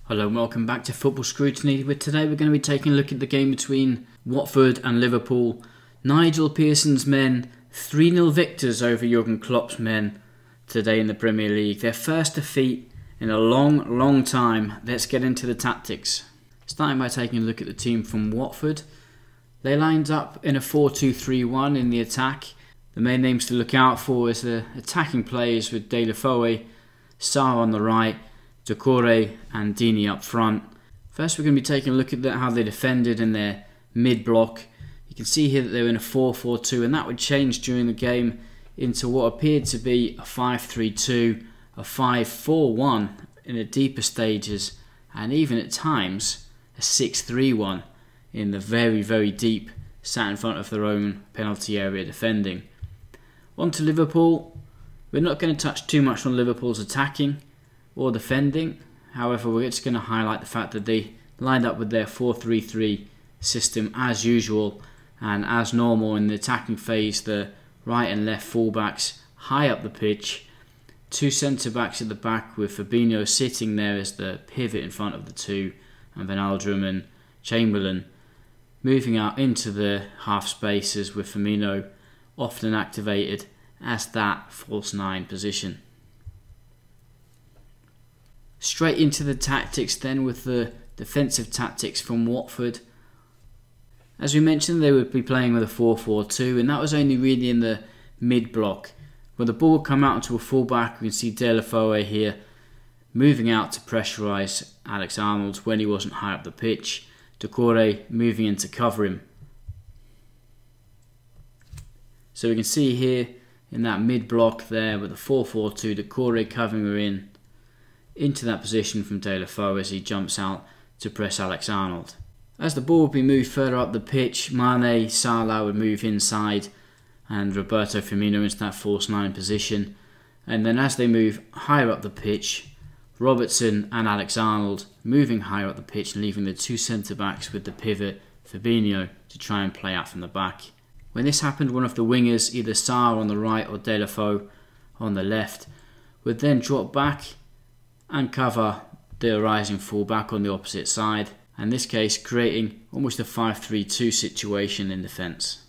Hello and welcome back to Football Scrutiny, where today we're going to be taking a look at the game between Watford and Liverpool. Nigel Pearson's men 3-0 victors over Jurgen Klopp's men today in the Premier League. Their first defeat in a long time. Let's get into the tactics. Starting by taking a look at the team from Watford. They lined up in a 4-2-3-1 in the attack. The main names to look out for is the attacking players with De La Foe, Sarr on the right, Doucouré and Dini up front. First we're going to be taking a look at how they defended in their mid-block. You can see here that they were in a 4-4-2 and that would change during the game into what appeared to be a 5-3-2, a 5-4-1 in the deeper stages, and even at times a 6-3-1 in the very deep, sat in front of their own penalty area defending. On to Liverpool. We're not going to touch too much on Liverpool's attacking or defending. However, we're just going to highlight the fact that they lined up with their 4-3-3 system as usual, and as normal in the attacking phase, the right and left fullbacks high up the pitch, two centre-backs at the back with Fabinho sitting there as the pivot in front of the two, and Wijnaldum and Chamberlain moving out into the half spaces with Firmino often activated as that false 9 position. Straight into the tactics then with the defensive tactics from Watford. As we mentioned, they would be playing with a 4-4-2, and that was only really in the mid-block. When the ball would come out into a fullback, we can see De La Foe here moving out to pressurise Alex Arnold when he wasn't high up the pitch. Doucouré moving in to cover him. So we can see here in that mid-block there with the 4-4-2, Doucouré covering her into that position from De La Foe as he jumps out to press Alex Arnold. As the ball would be moved further up the pitch, Mane, Salah would move inside and Roberto Firmino into that false 9 position. And then as they move higher up the pitch, Robertson and Alex Arnold moving higher up the pitch and leaving the two centre-backs with the pivot Fabinho to try and play out from the back. When this happened, one of the wingers, either Sarr on the right or De La Foe on the left, would then drop back and cover the rising fullback on the opposite side, in this case creating almost a 5-3-2 situation in defence.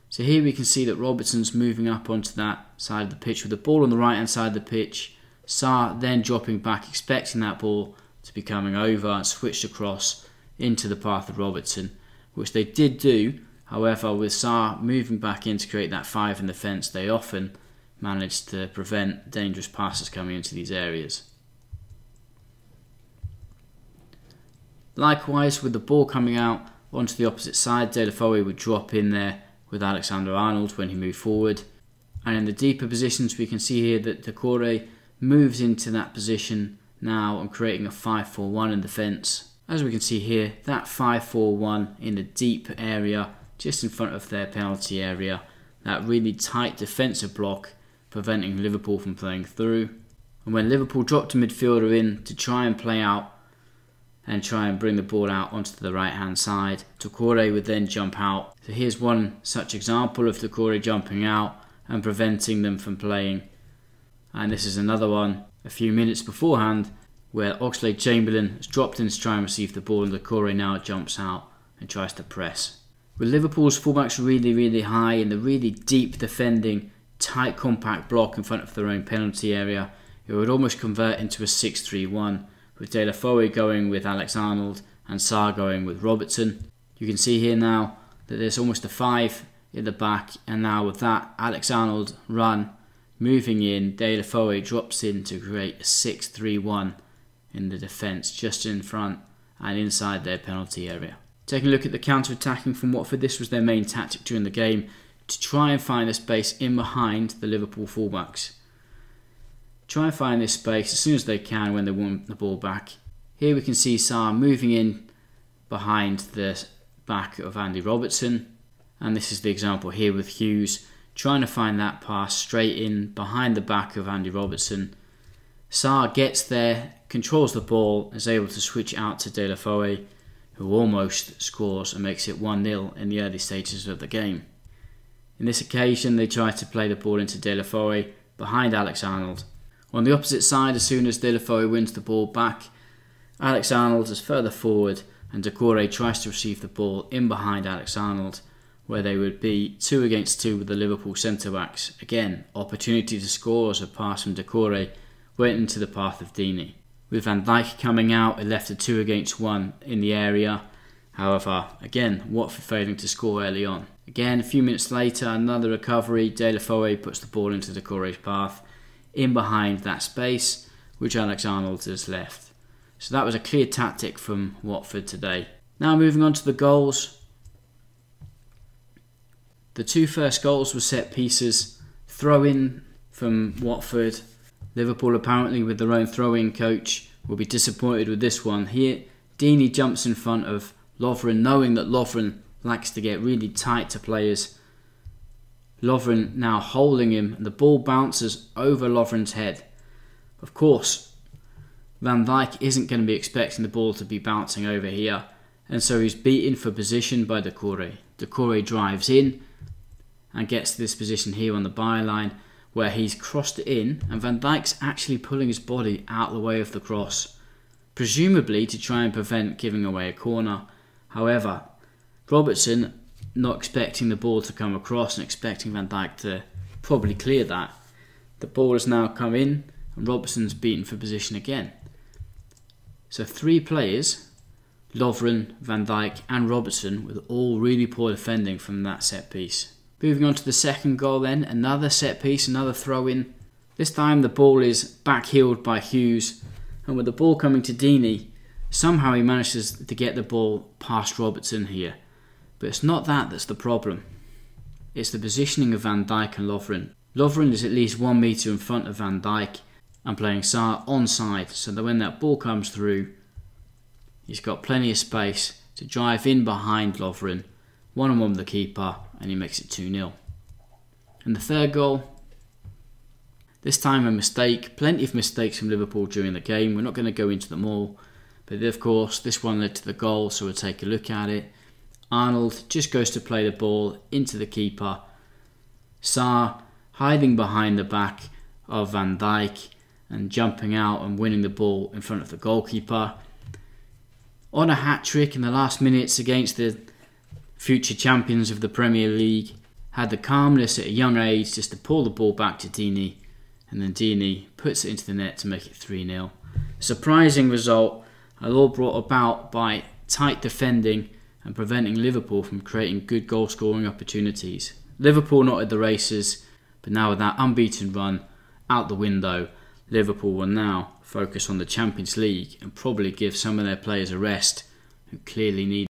So here we can see that Robertson's moving up onto that side of the pitch with the ball on the right hand side of the pitch, Sarr then dropping back expecting that ball to be coming over and switched across into the path of Robertson, which they did do. However, with Sarr moving back in to create that 5 in defence, they often managed to prevent dangerous passes coming into these areas. Likewise, with the ball coming out onto the opposite side, De La Foe would drop in there with Alexander-Arnold when he moved forward. And in the deeper positions, we can see here that Doucouré moves into that position now and creating a 5-4-1 in defence. As we can see here, that 5-4-1 in the deep area, just in front of their penalty area, that really tight defensive block preventing Liverpool from playing through. And when Liverpool dropped a midfielder in to try and play out and try and bring the ball out onto the right hand side, Doucouré would then jump out. So here's one such example of Doucouré jumping out and preventing them from playing. And this is another one a few minutes beforehand where Oxlade-Chamberlain has dropped in to try and receive the ball, and Doucouré now jumps out and tries to press. With Liverpool's fullbacks really high in the really deep defending, tight compact block in front of their own penalty area, it would almost convert into a 6-3-1. With De La Foe going with Alex Arnold and Sarr going with Robertson. You can see here now that there's almost a 5 in the back, and now with that Alex Arnold run moving in, De La Foe drops in to create a 6-3-1 in the defence just in front and inside their penalty area. Taking a look at the counter-attacking from Watford, this was their main tactic during the game, to try and find a space in behind the Liverpool fullbacks. Try and find this space as soon as they can when they want the ball back. Here we can see Sarr moving in behind the back of Andy Robertson, and this is the example here with Hughes trying to find that pass straight in behind the back of Andy Robertson. Sarr gets there, controls the ball, is able to switch out to De La Foe, who almost scores and makes it 1-0 in the early stages of the game. In this occasion they try to play the ball into De La Foe behind Alex Arnold. On the opposite side, as soon as De La Foe wins the ball back, Alex-Arnold is further forward and Doucouré tries to receive the ball in behind Alex-Arnold, where they would be 2 against 2 with the Liverpool centre-backs. Again, opportunity to score as a pass from Doucouré went into the path of Deeney. With Van Dijk coming out, it left a 2 against 1 in the area. However, again, Watford failing to score early on. Again, a few minutes later, another recovery. De La Foe puts the ball into Doucouré's path, in behind that space, which Alex-Arnold has left. So that was a clear tactic from Watford today. Now moving on to the goals. The 2 first goals were set pieces. Throw-in from Watford. Liverpool, apparently with their own throw-in coach, will be disappointed with this one. Here, Deeney jumps in front of Lovren, knowing that Lovren likes to get really tight to players. Lovren now holding him, and the ball bounces over Lovren's head. Of course, Van Dijk isn't going to be expecting the ball to be bouncing over here, and so he's beaten for position by Doucouré. Doucouré drives in and gets to this position here on the byline, where he's crossed it in, and Van Dijk's actually pulling his body out of the way of the cross, presumably to try and prevent giving away a corner. However, Robertson, not expecting the ball to come across and expecting Van Dijk to probably clear that, the ball has now come in and Robertson's beaten for position again. So 3 players, Lovren, Van Dijk and Robertson, with all really poor defending from that set piece. Moving on to the second goal then, another set piece, another throw-in. This time the ball is back-heeled by Hughes, and with the ball coming to Deeney, somehow he manages to get the ball past Robertson here. But it's not that that's the problem. It's the positioning of Van Dijk and Lovren. Lovren is at least 1 metre in front of Van Dijk and playing Sarr onside, so that when that ball comes through, he's got plenty of space to drive in behind Lovren, one-on-one with the keeper, and he makes it 2-0. And the third goal, this time a mistake. Plenty of mistakes from Liverpool during the game. We're not going to go into them all, but of course this one led to the goal, so we'll take a look at it. Arnold just goes to play the ball into the keeper. Sarr hiding behind the back of Van Dijk and jumping out and winning the ball in front of the goalkeeper. On a hat-trick in the last minutes against the future champions of the Premier League, had the calmness at a young age just to pull the ball back to Deeney, and then Deeney puts it into the net to make it 3-0. Surprising result, all brought about by tight defending and preventing Liverpool from creating good goal scoring opportunities. Liverpool not at the races, but now with that unbeaten run out the window, Liverpool will now focus on the Champions League and probably give some of their players a rest who clearly need